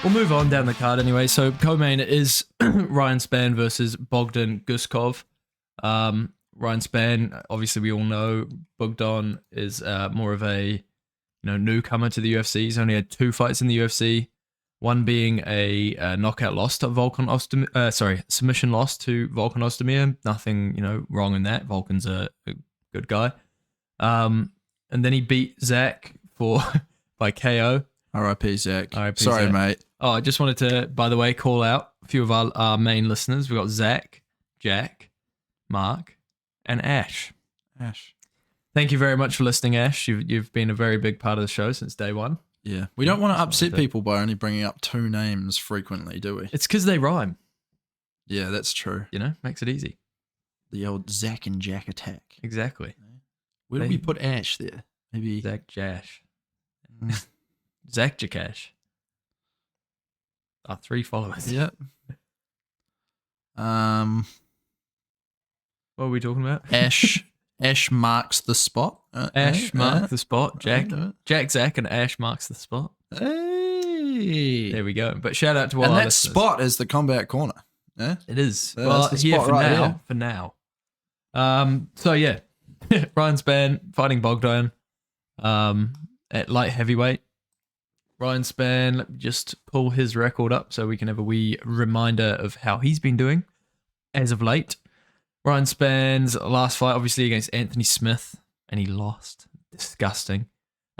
We'll move on down the card anyway. So co-main is Ryan Spann versus Bogdan Guskov. Ryan Spann, obviously we all know Bogdan is more of a newcomer to the UFC. He's only had 2 fights in the UFC. One being a knockout loss to Volkan Ozdemir. Submission loss to Volkan Ozdemir. Nothing wrong in that. Volkan's a good guy. And then he beat Zach by KO. R.I.P. Zach. R.I.P. Sorry, Zach. mate. Oh, I just wanted to, by the way, call out a few of our main listeners. We've got Zach, Jack, Mark, and Ash. Thank you very much for listening, Ash. You've been a very big part of the show since day one. Yeah. We don't want to upset people by only bringing up 2 names frequently, do we? It's because they rhyme. Yeah, that's true. Makes it easy. The old Zach and Jack attack. Exactly. Where do we put Ash there? Maybe Zach Jash. Zach Jakash. Our 3 followers. Yep. What are we talking about? Ash marks the spot. Ash marks the spot. Jack, Zach, and Ash marks the spot. Hey. There we go. But shout out to all our And that listeners. spot is the combat corner. Yeah? It is. Yeah, Well, that's the here spot for right now. here. For now. So yeah, Ryan Spann fighting Bogdan at light heavyweight. Ryan Spann, just pull his record up so we can have a wee reminder of how he's been doing as of late. Ryan Spann's last fight, obviously, against Anthony Smith, and he lost. Disgusting.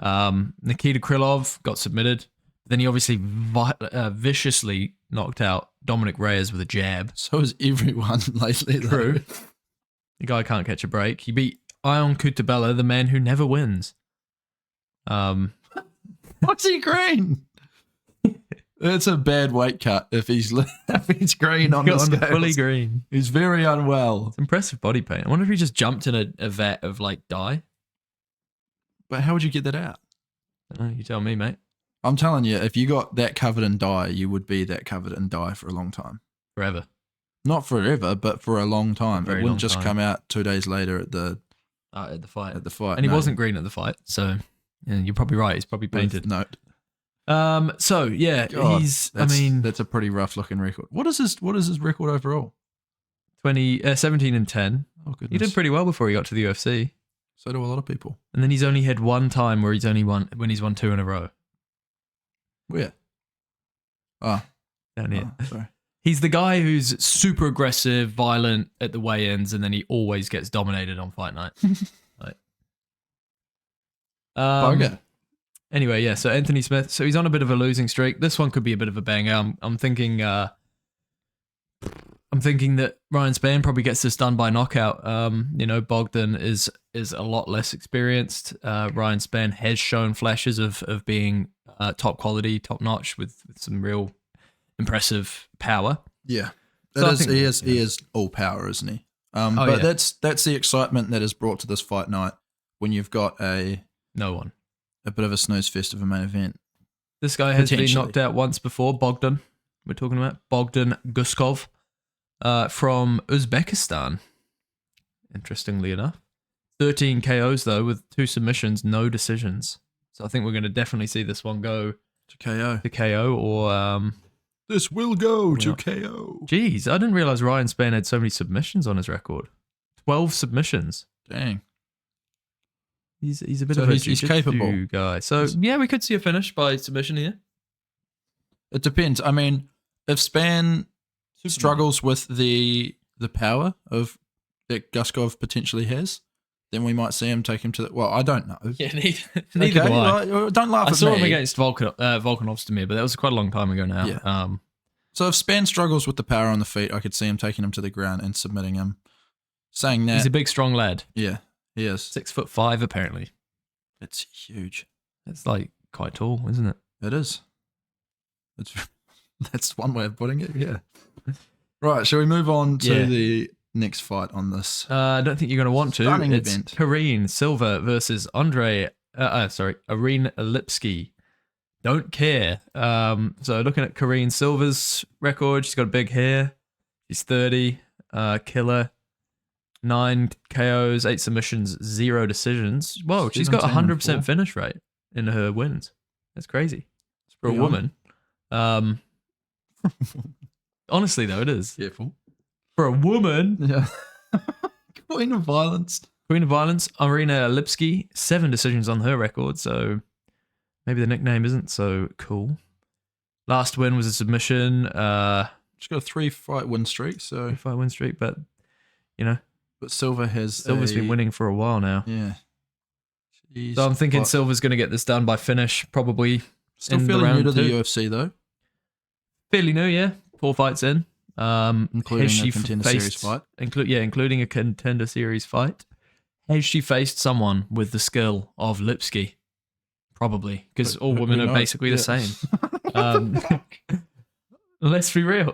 Nikita Krylov got submitted. Then he obviously viciously knocked out Dominic Reyes with a jab. So is everyone lately. True. The guy can't catch a break. He beat Ion Cutabella, the man who never wins. What's he green? It's a bad weight cut if he's green on the scales. Fully green. He's very unwell. It's impressive body paint. I wonder if he just jumped in a vat of dye. But how would you get that out? I don't know, you tell me, mate. I'm telling you, if you got that covered in dye, you would be that covered in dye for a long time. Forever. Not forever, but for a long time. It wouldn't just come out 2 days later at the fight. And he wasn't green at the fight, so yeah, you're probably right. He's probably painted. Note. So yeah, God, he's. That's a pretty rough looking record. What is his record overall? 17 and 10. Oh goodness. He did pretty well before he got to the UFC. So do a lot of people. And then he's only had one time where he's won 2 in a row. Where? Oh. Down here. Oh, sorry. He's the guy who's super aggressive, violent at the weigh-ins, and then he always gets dominated on fight night. Bugger. Anyway, yeah, so Anthony Smith, so he's on a bit of a losing streak. This one could be a bit of a banger. I'm thinking that Ryan Spann probably gets this done by knockout. Bogdan is a lot less experienced. Ryan Spann has shown flashes of being top quality, top notch with some real impressive power. Yeah. So He is all power, isn't he? But that's the excitement that is brought to this fight night when you've got a bit of a snooze fest of a main event. This guy has been knocked out once before. Bogdan, we're talking about Bogdan Guskov from Uzbekistan. Interestingly enough, 13 KOs though, with 2 submissions, no decisions. So I think we're going to definitely see this one go to KO, or this will go to KO. Jeez, I didn't realize Ryan Spann had so many submissions on his record. 12 submissions. Dang. He's a bit of a he's capable guy. So yeah, we could see a finish by submission here. It depends. I mean, if Spann struggles with the power of that Guskov potentially has, then we might see him take him to the. Well, I don't know. Yeah, neither do I. Well, don't laugh at me. I saw him against Volkan Ozdemir, but that was quite a long time ago now. Yeah. So if Spann struggles with the power on the feet, I could see him taking him to the ground and submitting him. Saying that he's a big, strong lad. Yeah, he is. 6'5", apparently. It's huge. It's quite tall, isn't it? It is. That's one way of putting it. Yeah. Right. Shall we move on to the next fight on this? I don't think you're going to want to. It's event. Karine Silva versus Areen Lipski. Don't care. So looking at Karine Silva's record, she's got big hair. She's 30. Killer. 9 KOs, 8 submissions, 0 decisions. Whoa, she's got 100% finish rate in her wins. That's crazy. For a woman. Um, honestly, though, it is. Careful. For a woman, Yeah. Queen of Violence. Queen of Violence, Irina Lipski, 7 decisions on her record, so maybe the nickname isn't so cool. Last win was a submission. She's got a 3-fight win streak, so 5 win streak, but you know, but Silver's been winning for a while now. Yeah. She's So I'm thinking Silver's going to get this done by finish, probably. Still in feeling the new to round the 2. UFC though, Fairly new, yeah. 4 fights in. including has a contender series fight. Including a contender series fight. Has she faced someone with the skill of Lipski? Probably, because all women are basically the same. Let's be real.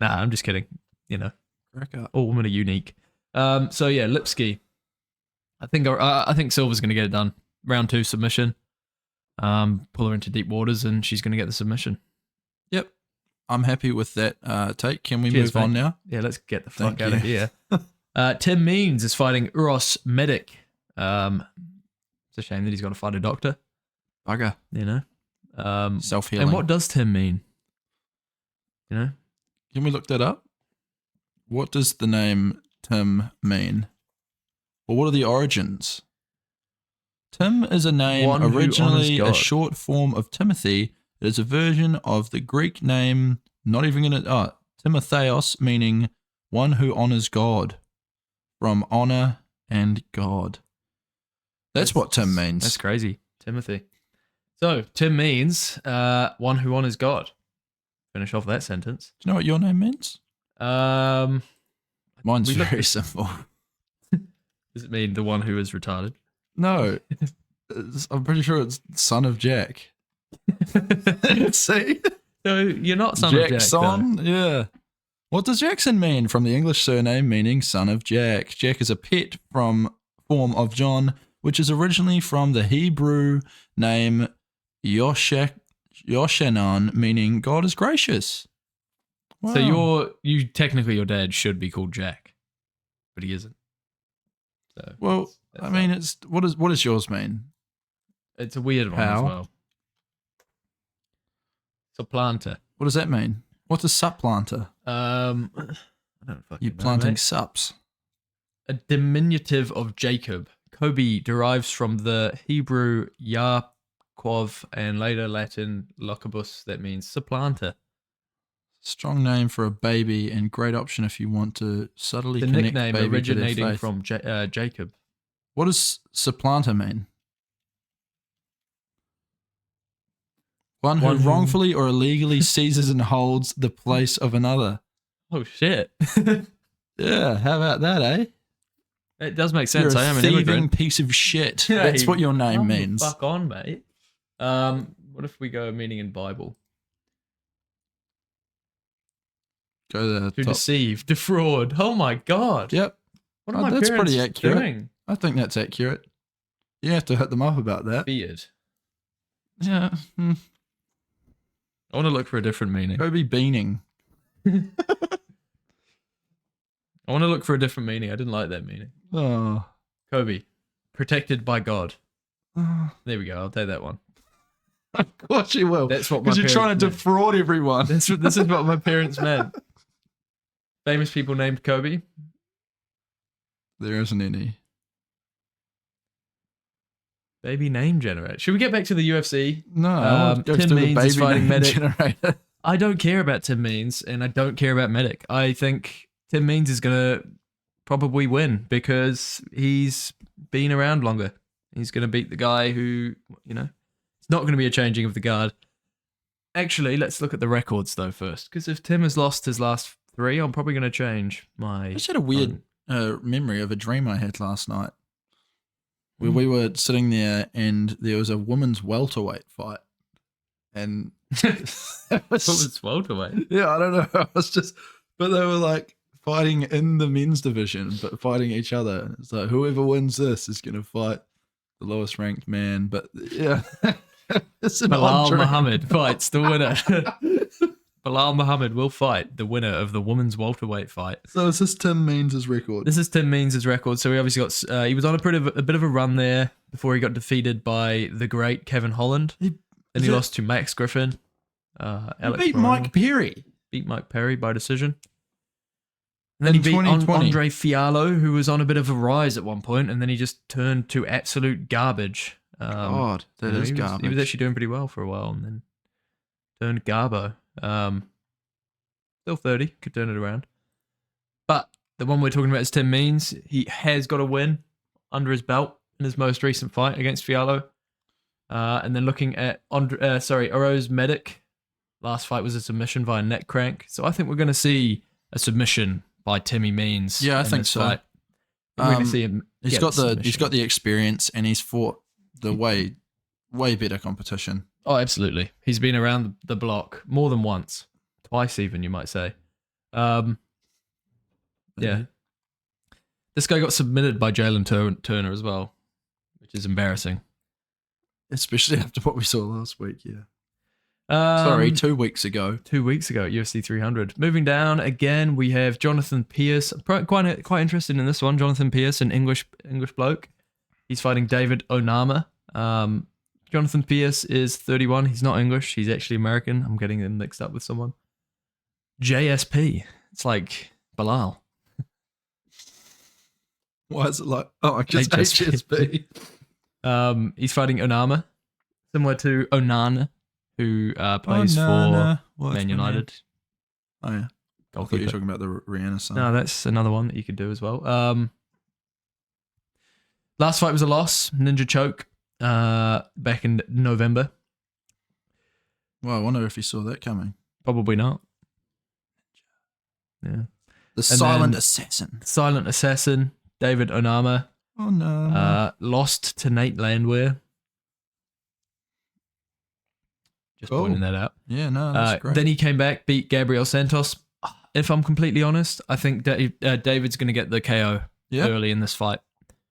Nah, I'm just kidding. You know, Crack up. all women are unique. So yeah, Lipski. I think Silver's going to get it done. Round 2 submission. Pull her into deep waters, and she's going to get the submission. Yep. I'm happy with that take. Can we Cheers, move on mate. now? Yeah, let's get the fuck Thank out of here. Tim Means is fighting Uros Medic. It's a shame that he's got to fight a doctor. Bugger. You know. Self-healing. And what does Tim mean? You know. Can we look that up? What does the name Tim mean? Or what are the origins? Tim is a name One who originally honors a God. short form of Timothy. It is a version of the Greek name, not even going to, Timotheos, meaning one who honors God. From honor and God. That's what Tim means. That's crazy. Timothy. So, Tim means one who honors God. Finish off that sentence. Do you know what your name means? Mine's Mine's very simple. Does it mean the one who is retarded? No. I'm pretty sure it's son of Jack. See? So, you're not son of Jack. Jackson? Yeah. What does Jackson mean? From the English surname meaning son of Jack. Jack is a pet form of John, which is originally from the Hebrew name Yoshanan, meaning God is gracious. Wow. So technically your dad should be called Jack, but he isn't. So Well, I mean, it's what does yours mean? it's a weird one How? as well. Supplanter. What does that mean? What's a supplanter? I don't fucking You know, planting mate. sups. A diminutive of Jacob. Kobe derives from the Hebrew Yaakov and later Latin locibus, that means supplanter. Strong name for a baby and great option if you want to subtly The connect nickname baby to their originating faith. from Jacob. What does supplanter mean? One who One who- wrongfully or illegally seizes and holds the place of another. Oh shit. Yeah, how about that, eh? It does make sense. You're I a am an thieving immigrant. piece of shit. Hey, That's what your name come the means. Fuck on, mate. What if we go meaning in Bible? Go to the To top. deceive, defraud. Oh my god. Yep, What are my that's parents pretty accurate. doing? I think that's accurate. You have to hit them up about that. Beard. Yeah. I want to look for a different meaning. Kobe beaning. I want to look for a different meaning. I didn't like that meaning. Oh. Kobe. Protected by God. Of There we go. I'll take that one. course you will. That's what my Because you're trying to parents defraud everyone. meant. This is what my parents meant. Famous people named Kobe. There isn't any. Baby name generator. Should we get back to the UFC? No, I want to go Tim through the Means is baby fighting name Medic. generator. I don't care about Tim Means, and I don't care about Medic. I think Tim Means is going to probably win because he's been around longer. He's going to beat the guy who, you know, it's not going to be a changing of the guard. Actually, let's look at the records, though, first. Because if Tim has lost his last 3, I'm probably going to change my... I just had a weird memory of a dream I had last night. Where we were sitting there and there was a women's welterweight fight. And it was, It's welterweight. yeah, I don't know. I was just, but they were like fighting in the men's division, but fighting each other. It's like whoever wins this is going to fight the lowest ranked man. But yeah, it's an odd Bilal dream. Muhammad fights the winner. Bilal Muhammad will fight the winner of the women's welterweight fight. So is this Tim Means' record? This is Tim Means' record. So he obviously got, he was on a bit of a run there before he got defeated by the great Kevin Holland. Then he lost to Max Griffin. He Alex beat Moreno Mike Perry. beat Mike Perry by decision. And then In he beat 2020. Andre Fiallo, who was on a bit of a rise at one point, and then he just turned to absolute garbage. God, that is he was garbage. actually doing pretty well for a while, and then turned Garbo. Still 30, could turn it around. But the one we're talking about is Tim Means. He has got a win under his belt in his most recent fight against Fiallo. And then looking at Oroz Medic. Last fight was a submission via neck crank. So I think we're going to see a submission by Timmy Means. Yeah, I in think this so. fight. We're going to see him. He's get got the experience, and he's fought the way better competition. Oh, absolutely. He's been around the block more than once, twice even, you might say. Yeah. This guy got submitted by Jalen Turner as well, which is embarrassing. Especially after what we saw last week, yeah. 2 weeks ago. 2 weeks ago at UFC 300. Moving down again, we have Jonathan Pierce. Quite interested in this one. Jonathan Pierce, an English bloke. He's fighting David Onama. Jonathan Pierce is 31. He's not English. He's actually American. I'm getting them mixed up with someone. JSP. It's like Bilal. Why is it like? Oh, just HSP. He's fighting Onama, similar to Onana, who plays for Man United. Oh yeah, I thought you were talking about the Rihanna song. No, that's another one that you could do as well. Last fight was a loss, ninja choke, back in November. Well, I wonder if you saw that coming. Probably not. Yeah. The silent assassin. Silent assassin, David Onama. Oh no. Lost to Nate Landwehr. Just pointing that out. Yeah, no, that's great. Then he came back, beat Gabriel Santos. If I'm completely honest, I think David's going to get the KO early in this fight.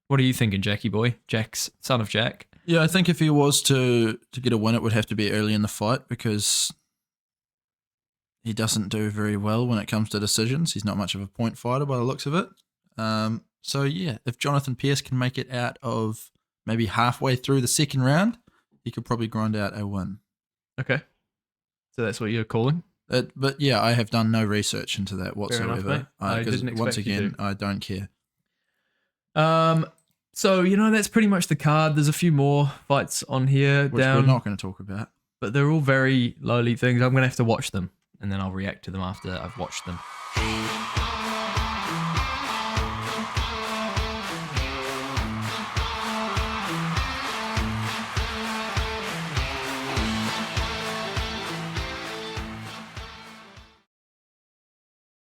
What are you thinking, Jackie boy? Jack's son of Jack. Yeah, I think if he was to get a win, it would have to be early in the fight because he doesn't do very well when it comes to decisions. He's not much of a point fighter by the looks of it. So yeah, if Jonathan Pierce can make it out of maybe halfway through the second round, he could probably grind out a win. Okay. So that's what you're calling? But yeah, I have done no research into that whatsoever. Fair enough, mate. I didn't expect once again, you to. I don't care. So, that's pretty much the card. There's a few more fights on here. Which we're not going to talk about. But they're all very lowly things. I'm going to have to watch them, and then I'll react to them after I've watched them.